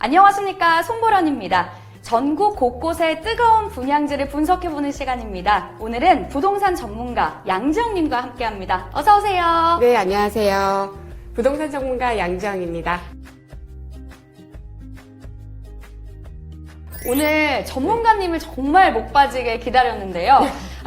안녕하십니까, 손보련입니다. 전국 곳곳의 뜨거운 분양지를 분석해보는 시간입니다. 오늘은 부동산 전문가 양지영님과 함께합니다. 어서 오세요. 네, 안녕하세요. 부동산 전문가 양지영입니다. 오늘 전문가님을 정말 목 빠지게 기다렸는데요.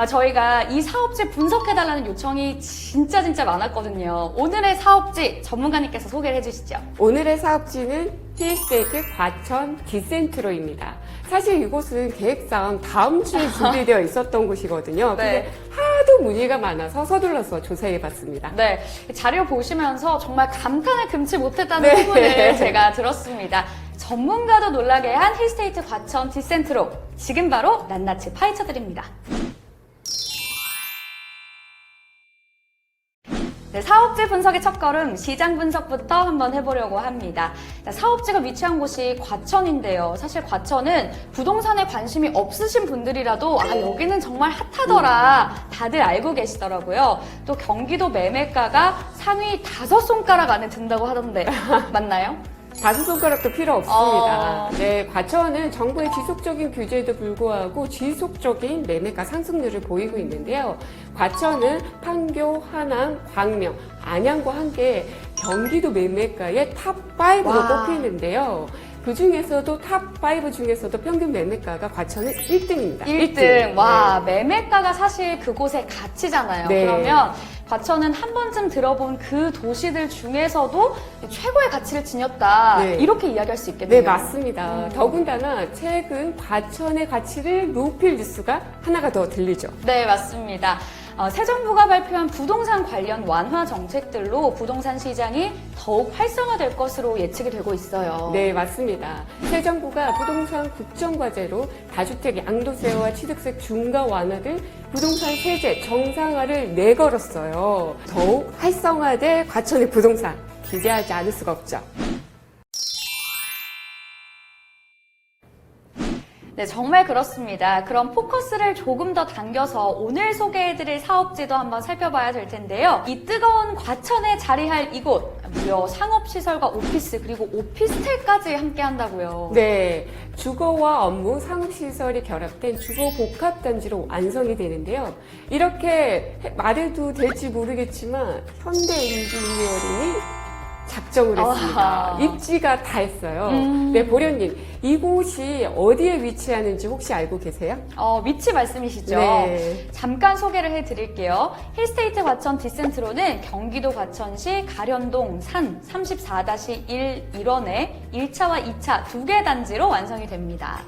저희가 이 사업지 분석해달라는 요청이 진짜 많았거든요. 오늘의 사업지 전문가님께서 소개를 해주시죠. 오늘의 사업지는 힐스테이트 과천 디센트로입니다. 사실 이곳은 계획상 다음 주에 준비되어 있었던 곳이거든요. 네. 근데 하도 문의가 많아서 서둘러서 조사해봤습니다. 네, 자료 보시면서 정말 감탄을 금치 못했다는 네. 소문을 제가 들었습니다. 전문가도 놀라게 한 힐스테이트 과천 디센트로, 지금 바로 낱낱이 파헤쳐드립니다. 네, 사업지 분석의 첫걸음, 시장 분석부터 한번 해보려고 합니다. 사업지가 위치한 곳이 과천인데요. 사실 과천은 부동산에 관심이 없으신 분들이라도 여기는 정말 핫하더라 다들 알고 계시더라고요. 또 경기도 매매가가 상위 5손가락 안에 든다고 하던데 맞나요? 5손가락도 필요 없습니다. 네, 과천은 정부의 지속적인 규제에도 불구하고 지속적인 매매가 상승률을 보이고 있는데요. 과천은 판교, 하남, 광명, 안양과 함께 경기도 매매가의 탑5로 꼽히는데요. 그 중에서도 탑5 중에서도 평균 매매가가 과천은 1등입니다. 1등. 와, 매매가가 사실 그곳의 가치잖아요. 네. 그러면 과천은 한 번쯤 들어본 그 도시들 중에서도 최고의 가치를 지녔다. 네. 이렇게 이야기할 수 있겠네요. 네, 맞습니다. 더군다나 최근 과천의 가치를 높일 뉴스가 하나가 더 들리죠. 네, 맞습니다. 새 정부가 발표한 부동산 관련 완화 정책들로 부동산 시장이 더욱 활성화될 것으로 예측이 되고 있어요. 네, 맞습니다. 새 정부가 부동산 국정과제로 다주택 양도세와 취득세 중과 완화 등 부동산 세제 정상화를 내걸었어요. 더욱 활성화될 과천의 부동산 기대하지 않을 수가 없죠. 네, 정말 그렇습니다. 그럼 포커스를 조금 더 당겨서 오늘 소개해드릴 사업지도 한번 살펴봐야 될 텐데요. 이 뜨거운 과천에 자리할 이곳, 무려 상업시설과 오피스, 그리고 오피스텔까지 함께 한다고요. 네, 주거와 업무, 상업시설이 결합된 주거 복합단지로 완성이 되는데요. 이렇게 말해도 될지 모르겠지만 현대인지니어링이 작정을 했습니다. 입지가 다 했어요. 네, 보련님, 이곳이 어디에 위치하는지 혹시 알고 계세요? 위치 말씀이시죠? 네. 잠깐 소개를 해드릴게요. 힐스테이트 과천 디센트로는 경기도 과천시 가련동 산 34-1 일원에 1차와 2차 두 개 단지로 완성이 됩니다.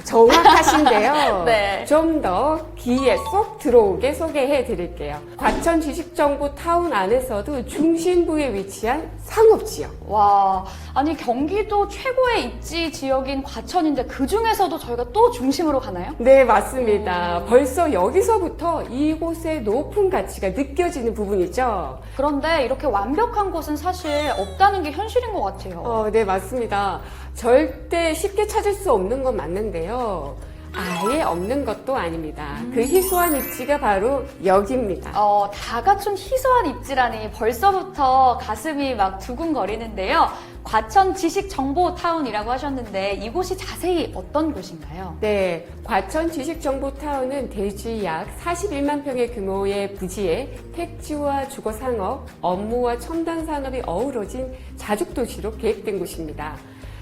정확하신데요. 네. 좀 더 귀에 쏙 들어오게 소개해 드릴게요. 과천 지식정보 타운 안에서도 중심부에 위치한 상업지역. 와, 아니 경기도 최고의 입지 지역인 과천인데 그 중에서도 저희가 또 중심으로 가나요? 네, 맞습니다. 벌써 여기서부터 이곳의 높은 가치가 느껴지는 부분이죠. 그런데 이렇게 완벽한 곳은 사실 없다는 게 현실인 것 같아요. 네, 맞습니다. 절대 쉽게 찾을 수 없는 건 맞는데요. 아예 없는 것도 아닙니다. 그 희소한 입지가 바로 여기입니다. 다 갖춘 희소한 입지라니 벌써부터 가슴이 막 두근거리는데요. 과천 지식정보타운이라고 하셨는데 이곳이 자세히 어떤 곳인가요? 네, 과천 지식정보타운은 대지 약 41만 평의 규모의 부지에 택지와 주거상업, 업무와 첨단산업이 어우러진 자죽도시로 계획된 곳입니다.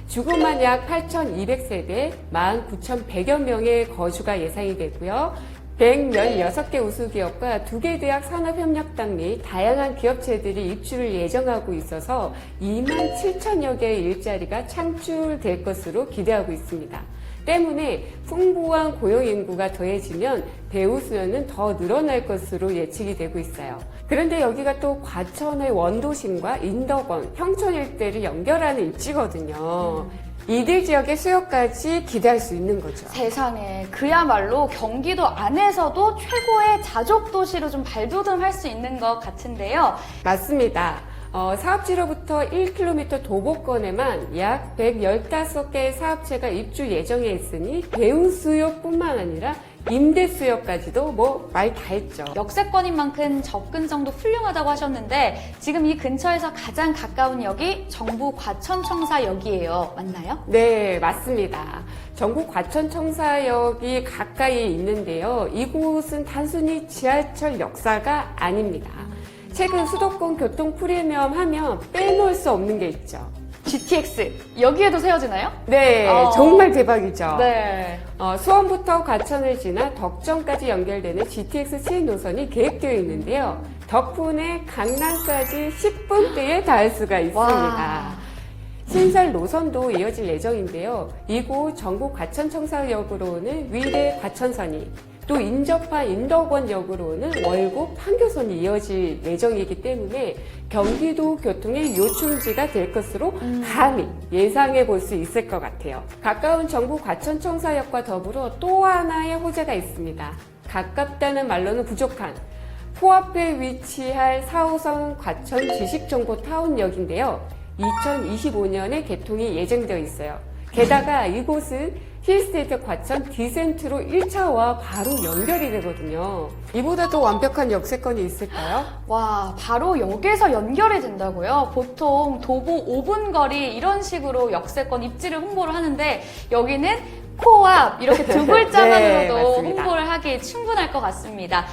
주거만 약 8,200세대, 19,100여 명의 거주가 예상이 되고요. 116개 우수기업과 2개 대학 산업협력단 및 다양한 기업체들이 입주를 예정하고 있어서 27,000여 개의 일자리가 창출될 것으로 기대하고 있습니다. 때문에 풍부한 고용인구가 더해지면 배우 수요는 더 늘어날 것으로 예측이 되고 있어요. 그런데 여기가 또 과천의 원도심과 인덕원, 평촌 일대를 연결하는 입지거든요. 이들 지역의 수요까지 기대할 수 있는 거죠. 세상에, 그야말로 경기도 안에서도 최고의 자족도시로 좀 발돋움할 수 있는 것 같은데요. 맞습니다. 사업지로부터 1km 도보권에만 약 115개의 사업체가 입주 예정에 있으니 배우 수요뿐만 아니라 임대 수요까지도 뭐 말 다 했죠. 역세권인 만큼 접근성도 훌륭하다고 하셨는데 지금 이 근처에서 가장 가까운 역이 정부 과천청사역이에요. 맞나요? 네, 맞습니다. 전국 과천청사역이 가까이 있는데요. 이곳은 단순히 지하철 역사가 아닙니다. 최근 수도권 교통 프리미엄 하면 빼놓을 수 없는 게 있죠. GTX 여기에도 세워지나요? 네, 정말 대박이죠. 네. 수원부터 과천을 지나 덕정까지 연결되는 GTX 시행 노선이 계획되어 있는데요. 덕분에 강남까지 10분대에 닿을 수가 있습니다. 와. 신설 노선도 이어질 예정인데요. 이곳 전국 과천청사역으로는 위례 과천선이, 또 인접한 인덕원역으로는 월곡 판교선이 이어질 예정이기 때문에 경기도 교통의 요충지가 될 것으로 감히 예상해 볼 수 있을 것 같아요. 가까운 전국 과천청사역과 더불어 또 하나의 호재가 있습니다. 가깝다는 말로는 부족한 코앞에 위치할 4호선 과천 지식정보타운역인데요. 2025년에 개통이 예정되어 있어요. 게다가 이곳은 힐스테이트 과천 디센트로 1차와 바로 연결이 되거든요. 이보다 더 완벽한 역세권이 있을까요? 와, 바로 역에서 연결이 된다고요? 보통 도보 5분 거리 이런 식으로 역세권 입지를 홍보를 하는데 여기는 코앞 이렇게 두 글자만으로도 네, 맞습니다. 홍보를 하기 충분할 것 같습니다.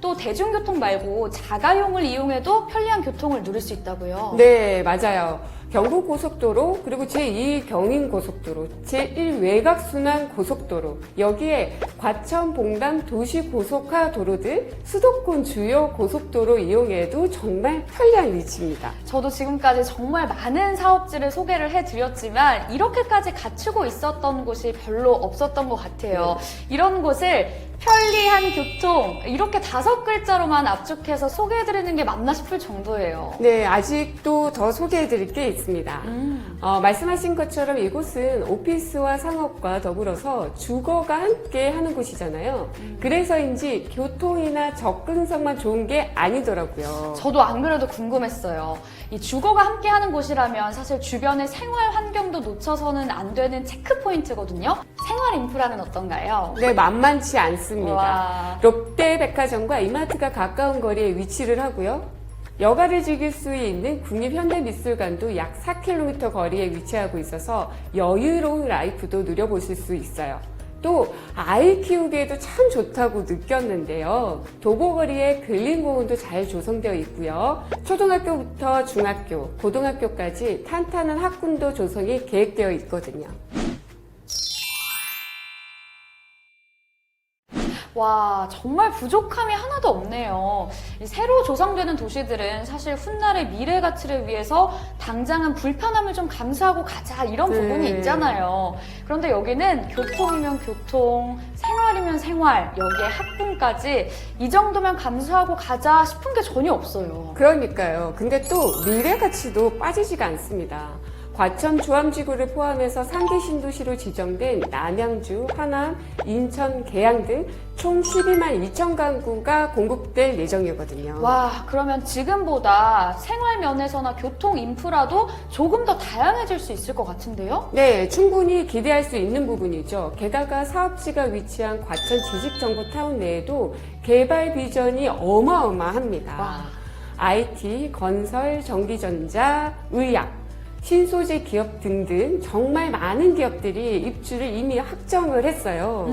또 대중교통 말고 자가용을 이용해도 편리한 교통을 누릴 수 있다고요? 네, 맞아요. 경부고속도로, 그리고 제2 경인고속도로, 제1 외곽순환고속도로, 여기에 과천, 봉담 도시고속화도로 등 수도권 주요 고속도로 이용해도 정말 편리한 위치입니다. 저도 지금까지 정말 많은 사업지를 소개를 해드렸지만 이렇게까지 갖추고 있었던 곳이 별로 없었던 것 같아요. 이런 곳을 편리한 교통 이렇게 5글자로만 압축해서 소개해드리는 게 맞나 싶을 정도예요. 네, 아직도 더 소개해드릴 게 있습니다. 말씀하신 것처럼 이곳은 오피스와 상업과 더불어서 주거가 함께 하는 곳이잖아요. 그래서인지 교통이나 접근성만 좋은 게 아니더라고요. 저도 안 그래도 궁금했어요. 이 주거가 함께하는 곳이라면 사실 주변의 생활 환경도 놓쳐서는 안 되는 체크 포인트거든요. 생활 인프라는 어떤가요? 네, 만만치 않습니다. 와. 롯데백화점과 이마트가 가까운 거리에 위치를 하고요. 여가를 즐길 수 있는 국립현대미술관도 약 4km 거리에 위치하고 있어서 여유로운 라이프도 누려보실 수 있어요. 또 아이 키우기에도 참 좋다고 느꼈는데요. 도보거리에 근린공원도 잘 조성되어 있고요. 초등학교부터 중학교, 고등학교까지 탄탄한 학군도 조성이 계획되어 있거든요. 와, 정말 부족함이 하나도 없네요. 이 새로 조성되는 도시들은 사실 훗날의 미래 가치를 위해서 당장은 불편함을 좀 감수하고 가자 이런 네. 부분이 있잖아요. 그런데 여기는 교통이면 교통, 생활이면 생활, 여기에 학군까지 이 정도면 감수하고 가자 싶은 게 전혀 없어요. 그러니까요. 근데 또 미래 가치도 빠지지가 않습니다. 과천 조암지구를 포함해서 3개 신도시로 지정된 남양주, 하남, 인천, 계양 등 총 12만 2천 가구가 공급될 예정이거든요. 와, 그러면 지금보다 생활 면에서나 교통 인프라도 조금 더 다양해질 수 있을 것 같은데요? 네, 충분히 기대할 수 있는 부분이죠. 게다가 사업지가 위치한 과천 지식정보타운 내에도 개발 비전이 어마어마합니다. 와. IT, 건설, 전기전자, 의약, 신소재 기업 등등 정말 많은 기업들이 입주를 이미 확정을 했어요.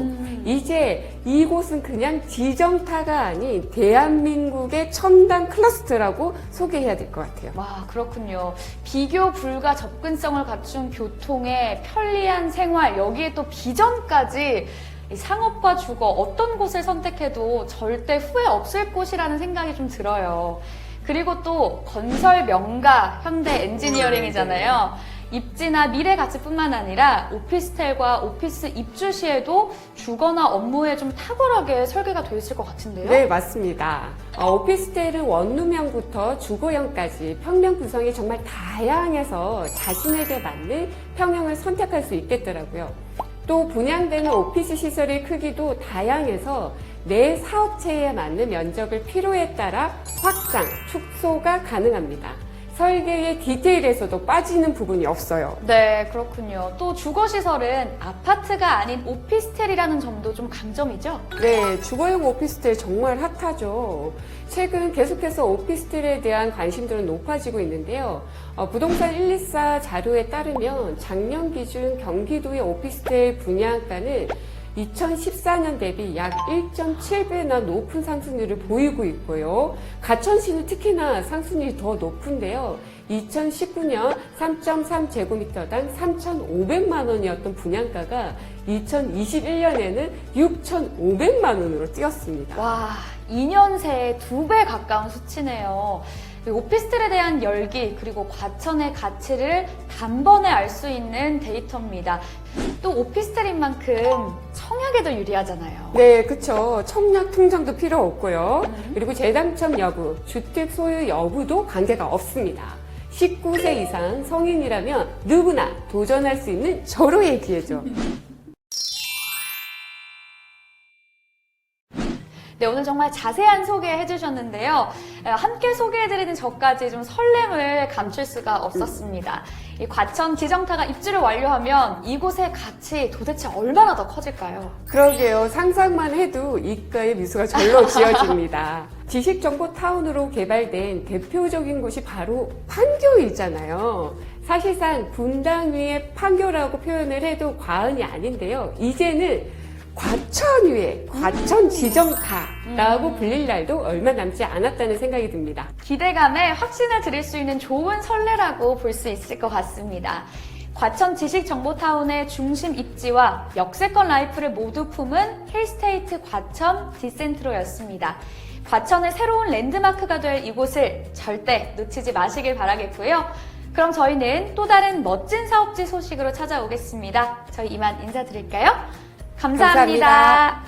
이제 이곳은 그냥 지정타가 아닌 대한민국의 첨단 클러스터라고 소개해야 될 것 같아요. 와, 그렇군요. 비교 불가 접근성을 갖춘 교통의 편리한 생활, 여기에 또 비전까지 이 상업과 주거 어떤 곳을 선택해도 절대 후회 없을 곳이라는 생각이 좀 들어요. 그리고 또 건설 명가 현대 엔지니어링이잖아요. 입지나 미래 가치뿐만 아니라 오피스텔과 오피스 입주 시에도 주거나 업무에 좀 탁월하게 설계가 되어 있을 것 같은데요? 네, 맞습니다. 오피스텔은 원룸형부터 주거형까지 평면 구성이 정말 다양해서 자신에게 맞는 평형을 선택할 수 있겠더라고요. 또 분양되는 오피스 시설의 크기도 다양해서 내 사업체에 맞는 면적을 필요에 따라 확장, 축소가 가능합니다. 설계의 디테일에서도 빠지는 부분이 없어요. 네, 그렇군요. 또 주거시설은 아파트가 아닌 오피스텔이라는 점도 좀 강점이죠? 네, 주거용 오피스텔 정말 핫하죠. 최근 계속해서 오피스텔에 대한 관심들은 높아지고 있는데요. 부동산 124 자료에 따르면 작년 기준 경기도의 오피스텔 분양가는 2014년 대비 약 1.7배나 높은 상승률을 보이고 있고요. 가천시는 특히나 상승률이 더 높은데요. 2019년 3.3제곱미터당 3,500만 원이었던 분양가가 2021년에는 6,500만 원으로 뛰었습니다. 와, 2년 새에 2배 가까운 수치네요. 오피스텔에 대한 열기 그리고 과천의 가치를 단번에 알 수 있는 데이터입니다. 또 오피스텔인 만큼 청약에도 유리하잖아요. 네, 그쵸. 청약 통장도 필요 없고요. 그리고 재당첨 여부, 주택 소유 여부도 관계가 없습니다. 19세 이상 성인이라면 누구나 도전할 수 있는 절호의 기회죠. 네, 오늘 정말 자세한 소개해 주셨는데요. 함께 소개해드리는 저까지 좀 설렘을 감출 수가 없었습니다. 이 과천 지정타가 입주를 완료하면 이곳의 가치 도대체 얼마나 더 커질까요? 그러게요. 상상만 해도 입가에 미소가 절로 지어집니다. 지식정보타운으로 개발된 대표적인 곳이 바로 판교이잖아요. 사실상 분당 위의 판교라고 표현을 해도 과언이 아닌데요. 이제는 과천 위에 과천 지정타라고 불릴 날도 얼마 남지 않았다는 생각이 듭니다. 기대감에 확신을 드릴 수 있는 좋은 선례라고 볼 수 있을 것 같습니다. 과천 지식정보타운의 중심 입지와 역세권 라이프를 모두 품은 힐스테이트 과천 디센트로였습니다. 과천의 새로운 랜드마크가 될 이곳을 절대 놓치지 마시길 바라겠고요. 그럼 저희는 또 다른 멋진 사업지 소식으로 찾아오겠습니다. 저희 이만 인사드릴까요? 감사합니다.